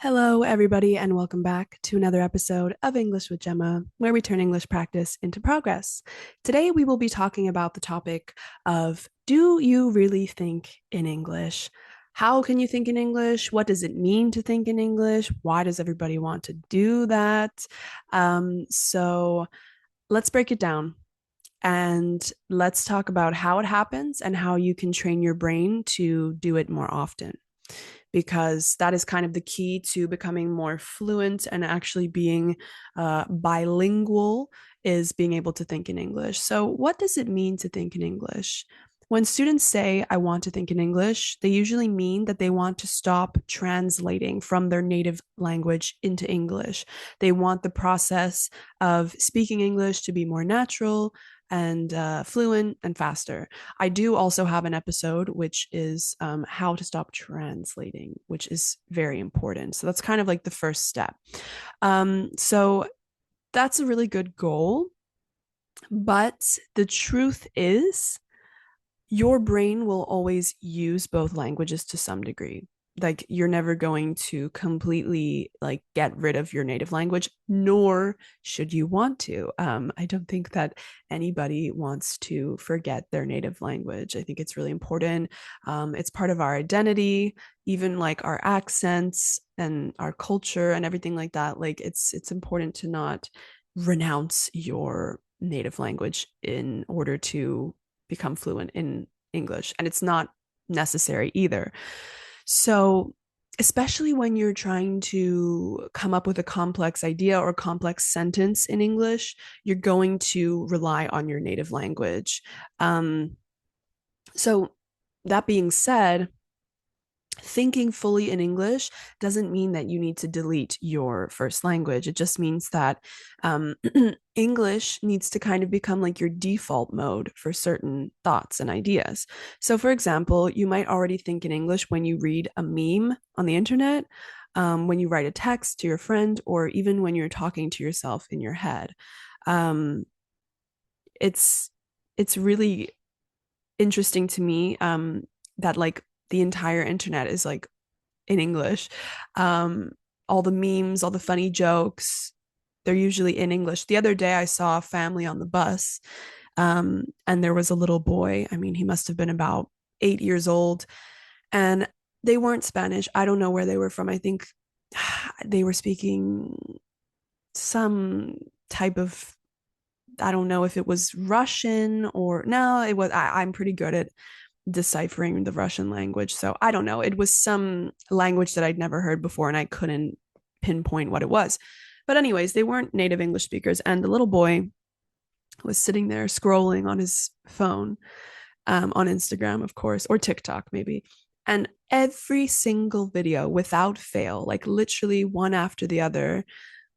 Hello, everybody, and welcome back to another episode of English with Gemma, where we turn English practice into progress. Today, we will be talking about the topic of do you really think in English? How can you think in English? What does it mean to think in English? Why does everybody want to do that? So let's break it down and let's talk about how it happens and how you can train your brain to do it more often because that is kind of the key to becoming more fluent and actually being bilingual is being able to think in English. So, what does it mean to think in English? When students say, I want to think in English, they usually mean that they want to stop translating from their native language into English. They want the process of speaking English to be more natural and fluent and faster. I do also have an episode which is how to stop translating, which is very important. So that's kind of like the first step. So that's a really good goal. But the truth is, your brain will always use both languages to some degree. Like you're never going to completely like get rid of your native language, nor should you want to. I don't think that anybody wants to forget their native language. I think it's really important. It's part of our identity, even like our accents and our culture and everything like that. Like it's important to not renounce your native language in order to become fluent in English. And it's not necessary either. So, especially when you're trying to come up with a complex idea or complex sentence in English, you're going to rely on your native language. So, that being said, thinking fully in English doesn't mean that you need to delete your first language. It just means that English needs to kind of become like your default mode for certain thoughts and ideas. So, for example, you might already think in English when you read a meme on the internet, when you write a text to your friend, or even when you're talking to yourself in your head. Um, it's it's really interesting to me that like the entire internet is like in English. Um, all the memes, all the funny jokes, they're usually in English. The other day, I saw a family on the bus, and there was a little boy. I mean, he must have been about 8 years old, and they weren't Spanish. I don't know where they were from. I think they were speaking some type of, I don't know if it was Russian or no, it was, I'm pretty good at deciphering the Russian language. So I don't know. It was some language that I'd never heard before and I couldn't pinpoint what it was. But, anyways, they weren't native English speakers. And the little boy was sitting there scrolling on his phone, on Instagram, of course, or TikTok, maybe. And every single video without fail, like literally one after the other,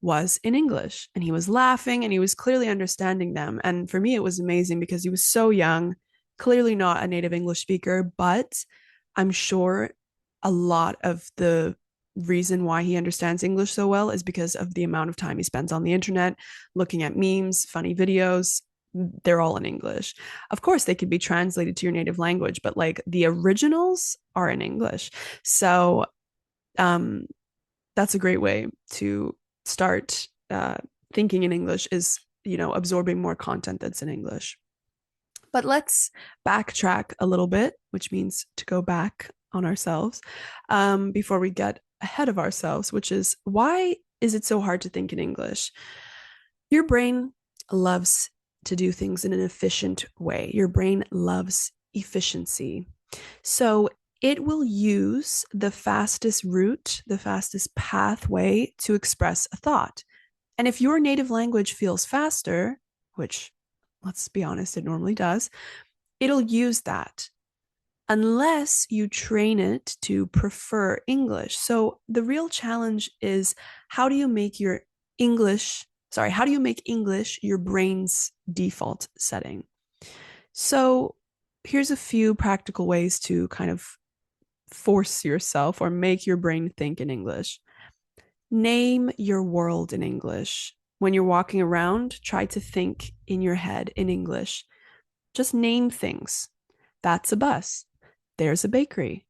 was in English. And he was laughing and he was clearly understanding them. And for me, it was amazing because he was so young, clearly not a native English speaker, but I'm sure a lot of the reason why he understands English so well is because of the amount of time he spends on the internet looking at memes, funny videos. They're all in English. Of course, they could be translated to your native language, but like the originals are in English. So, um, that's a great way to start thinking in English is, absorbing more content that's in English. But let's backtrack a little bit, which means to go back on ourselves before we get ahead of ourselves, which is why is it so hard to think in English? Your brain loves to do things in an efficient way. Your brain loves efficiency. So it will use the fastest route, the fastest pathway to express a thought. And if your native language feels faster, which let's be honest, it normally does, it'll use that unless you train it to prefer English. So the real challenge is how do you make your how do you make English your brain's default setting? So here's a few practical ways to kind of force yourself or make your brain think in English. Name your world in English. When you're walking around, try to think in your head in English. Just name things. That's a bus. There's a bakery.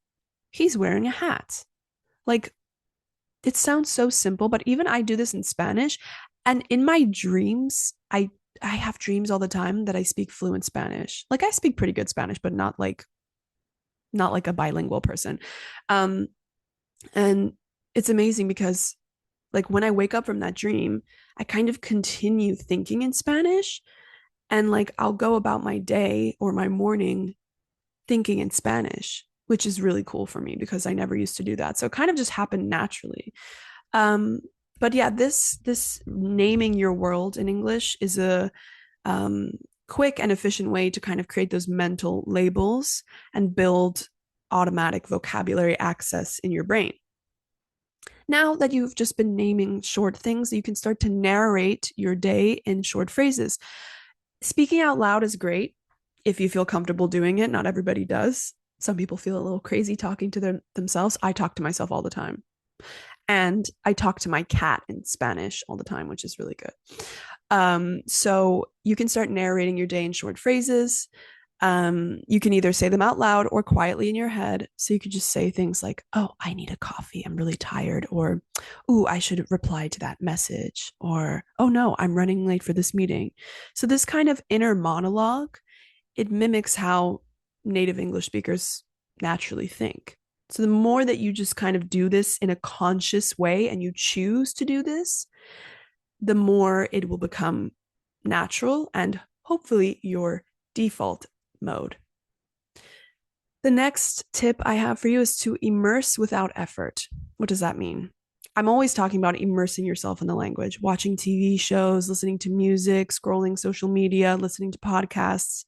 He's wearing a hat. Like, it sounds so simple, but even I do this in Spanish. And in my dreams, I have dreams all the time that I speak fluent Spanish. Like I speak pretty good Spanish, but not like a bilingual person. Um, and it's amazing because like when I wake up from that dream, I kind of continue thinking in Spanish and like I'll go about my day or my morning thinking in Spanish, which is really cool for me because I never used to do that. So it kind of just happened naturally. Um, but yeah, this naming your world in English is a um, quick and efficient way to kind of create those mental labels and build automatic vocabulary access in your brain. Now that you've just been naming short things, you can start to narrate your day in short phrases. Speaking out loud is great if you feel comfortable doing it. Not everybody does. Some people feel a little crazy talking to themselves. I talk to myself all the time. And I talk to my cat in Spanish all the time, which is really good. So you can start narrating your day in short phrases. You can either say them out loud or quietly in your head. So you could just say things like, "Oh, I need a coffee. I'm really tired." Or, "Ooh, I should reply to that message." Or, "Oh no, I'm running late for this meeting." So this kind of inner monologue, it mimics how native English speakers naturally think. So the more that you just kind of do this in a conscious way and you choose to do this, the more it will become natural and hopefully your default mode. The next tip I have for you is to immerse without effort. What does that mean? I'm always talking about immersing yourself in the language, watching TV shows, listening to music, scrolling social media, listening to podcasts.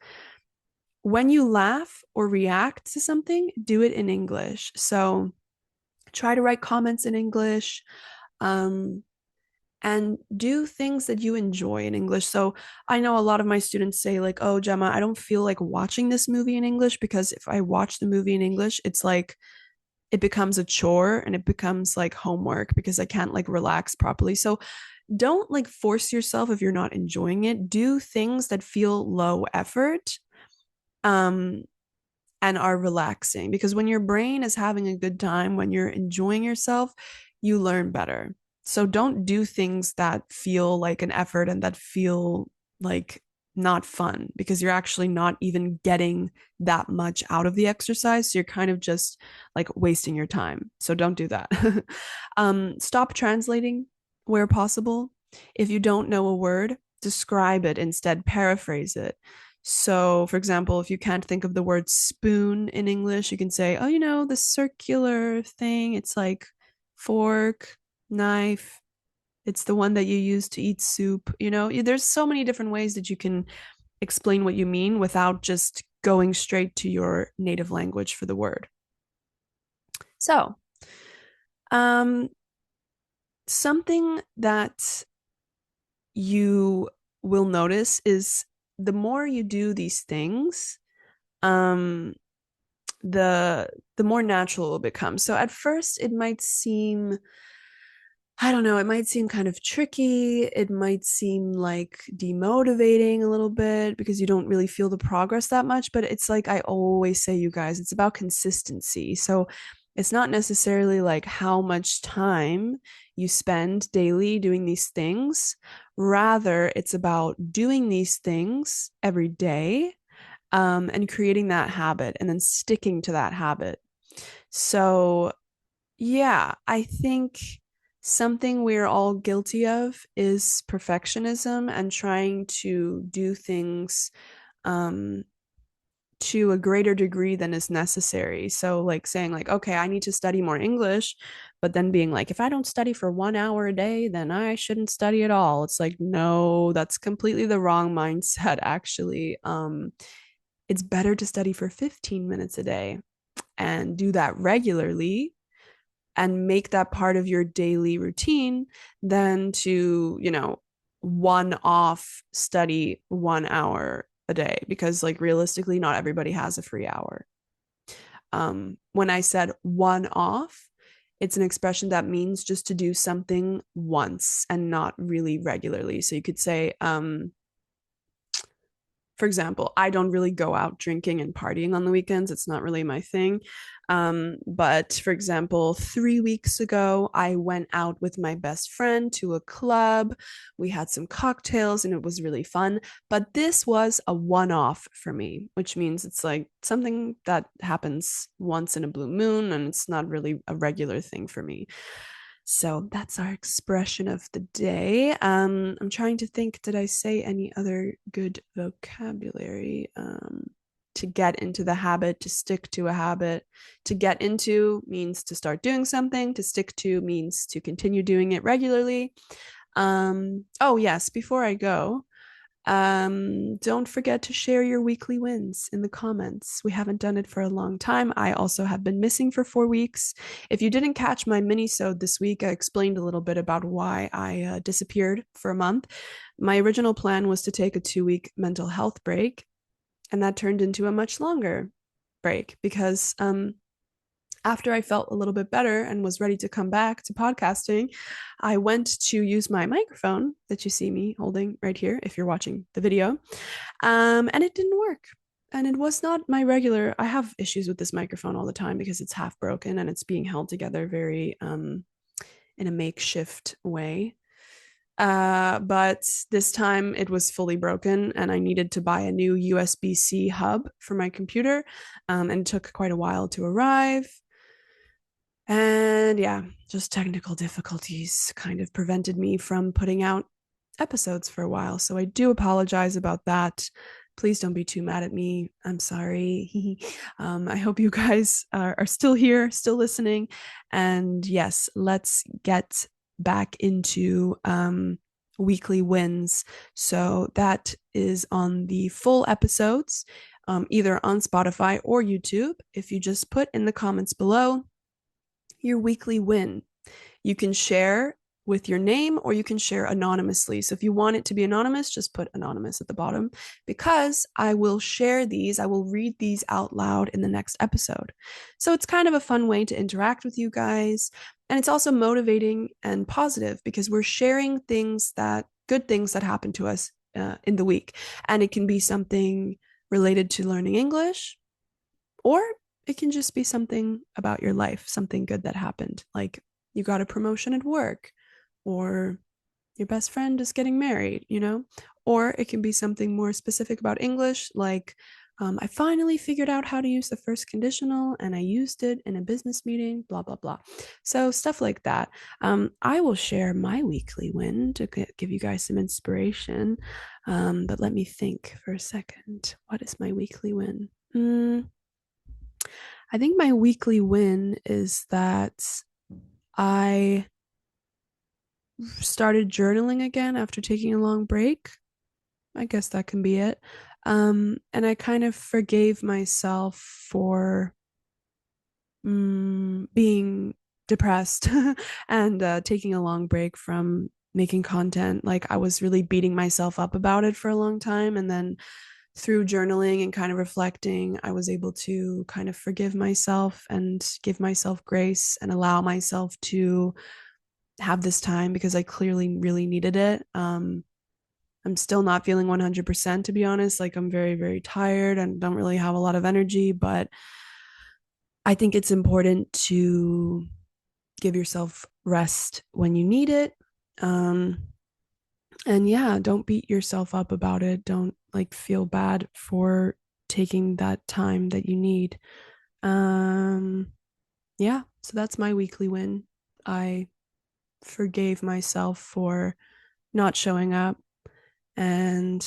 When you laugh or react to something, do it in English. So try to write comments in English. Um, and do things that you enjoy in English. So I know a lot of my students say, like, "Oh, Gemma, I don't feel like watching this movie in English because if I watch the movie in English, it's like it becomes a chore and it becomes like homework because I can't like relax properly." So don't like force yourself if you're not enjoying it. Do things that feel low effort. Um, and are relaxing because when your brain is having a good time, when you're enjoying yourself, you learn better. So don't do things that feel like an effort and that feel like not fun because you're actually not even getting that much out of the exercise. So you're kind of just like wasting your time. So don't do that. Stop translating where possible. If you don't know a word, describe it instead, paraphrase it. So, for example, if you can't think of the word spoon in English, you can say, "Oh, you know, the circular thing, it's like fork, knife. It's the one that you use to eat soup." You know, there's so many different ways that you can explain what you mean without just going straight to your native language for the word. So, um, something that you will notice is the more you do these things, um, the the more natural it will become. So at first it might seem, I don't know, it might seem kind of tricky. It might seem like demotivating a little bit because you don't really feel the progress that much. But it's like I always say, you guys, it's about consistency. So it's not necessarily like how much time you spend daily doing these things. Rather, it's about doing these things every day, and creating that habit and then sticking to that habit. So, yeah, I think something we're all guilty of is perfectionism and trying to do things um, to a greater degree than is necessary. So, like saying, like, okay, I need to study more English, but then being like, if I don't study for 1 hour a day, then I shouldn't study at all. It's like, no, that's completely the wrong mindset, actually. It's better to study for 15 minutes a day and do that regularly and make that part of your daily routine than to, one off study 1 hour a day because like realistically not everybody has a free hour. When I said one off, it's an expression that means just to do something once and not really regularly. So you could say, for example, I don't really go out drinking and partying on the weekends. It's not really my thing. But for example, 3 weeks ago, I went out with my best friend to a club. We had some cocktails and it was really fun. But this was a one off for me, which means it's like something that happens once in a blue moon and it's not really a regular thing for me. So that's our expression of the day. I'm trying to think, did I say any other good vocabulary? To get into the habit, to stick to a habit. To get into means to start doing something, to stick to means to continue doing it regularly. Oh, yes, before I go, don't forget to share your weekly wins in the comments. We haven't done it for a long time. I also have been missing for 4 weeks. If you didn't catch my mini-sode this week, I explained a little bit about why I disappeared for a month. My original plan was to take a 2-week mental health break, and that turned into a much longer break because after I felt a little bit better and was ready to come back to podcasting, I went to use my microphone that you see me holding right here if you're watching the video. And it didn't work. And it was not my regular. I have issues with this microphone all the time because it's half broken and it's being held together very in a makeshift way. But this time it was fully broken and I needed to buy a new USB-C hub for my computer. And it took quite a while to arrive. And yeah, just technical difficulties kind of prevented me from putting out episodes for a while. So I do apologize about that. Please don't be too mad at me. I'm sorry. I hope you guys are still here, still listening. And yes, let's get back into weekly wins. So that is on the full episodes, either on Spotify or YouTube. If you just put in the comments below your weekly win, you can share with your name or you can share anonymously. So if you want it to be anonymous, just put anonymous at the bottom because I will share these. I will read these out loud in the next episode. So it's kind of a fun way to interact with you guys. And it's also motivating and positive because we're sharing good things that happen to us in the week. And it can be something related to learning English, or it can just be something about your life, something good that happened, like you got a promotion at work, or your best friend is getting married, or it can be something more specific about English, like I finally figured out how to use the first conditional and I used it in a business meeting, blah, blah, blah. So stuff like that. I will share my weekly win to give you guys some inspiration. But let me think for a second. What is my weekly win? I think my weekly win is that I started journaling again after taking a long break. I guess that can be it. And I kind of forgave myself for being depressed and taking a long break from making content. Like I was really beating myself up about it for a long time. And then through journaling and kind of reflecting, I was able to kind of forgive myself and give myself grace and allow myself to have this time because I clearly really needed it. I'm still not feeling 100%, to be honest. Like I'm very, very tired and don't really have a lot of energy, but I think it's important to give yourself rest when you need it. And yeah, don't beat yourself up about it. Don't like feel bad for taking that time that you need. Yeah, so that's my weekly win. I forgave myself for not showing up, and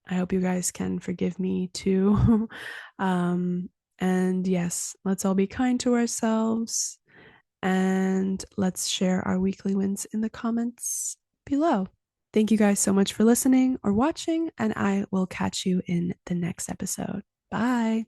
I hope you guys can forgive me too. And yes, let's all be kind to ourselves and let's share our weekly wins in the comments below. Thank you guys so much for listening or watching, and I will catch you in the next episode. Bye.